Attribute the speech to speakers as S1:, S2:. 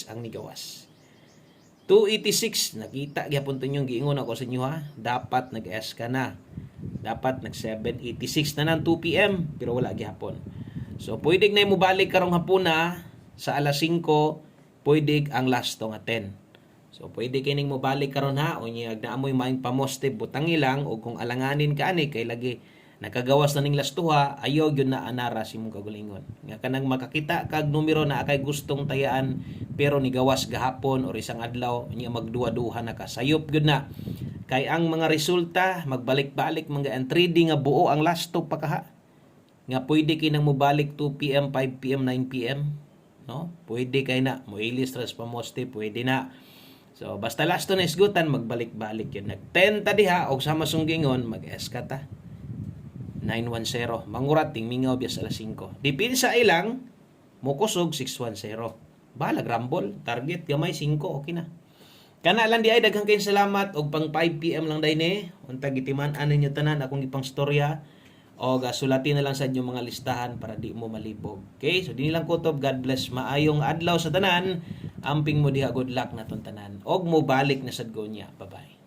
S1: ang nigawas. 286 nakita gyapon tunyong giingon ako sa inyo ha. Dapat nag-S ka na. Dapat nag 786 na ng 2 PM pero wala gyapon. So pwede na mo balik karong hapuna sa alas 5, pwede ang last nga 10. So pwede kining mo balik karon ha unya na amoy maing pamoste butang ilang o kung alanganin ka ani kay lagi nakagawas na ning lastuha, ayaw yun na anara si mong kagulingon. Nga kanang makakita kag numero na akay gustong tayaan pero ni gawas gahapon or isang adlaw niya magduwa-duha na ka. Sayop yun na. Kay ang mga resulta magbalik-balik mga ang trading nga buo ang lasto pa kaha. Nga pwede kinang mobalik 2 PM, 5 PM, 9 PM, no? Pwede kay na mo stress pa moste, pwede na. So basta lasto na isgutan magbalik-balik yun. Nag 10 ta diha og sama sunggingon mag-S ka ta. 910. Mangurat ting mingaw bias alas 5. Dipin sa ilang mukusog 610. Balag rumble, target gamay 5 okay na. Kana lang di ay daghang kayong salamat og pang 5 PM lang dayne. Unta gitiman-an ninyo tanan akong ipang storya o sulatin na lang sa inyong mga listahan para di mo malibog. Okay? So dinhi lang kutob. God bless. Maayong adlaw sa tanan. Amping mo diha good luck naton tanan. Og mo balik na sad gonya. Bye-bye.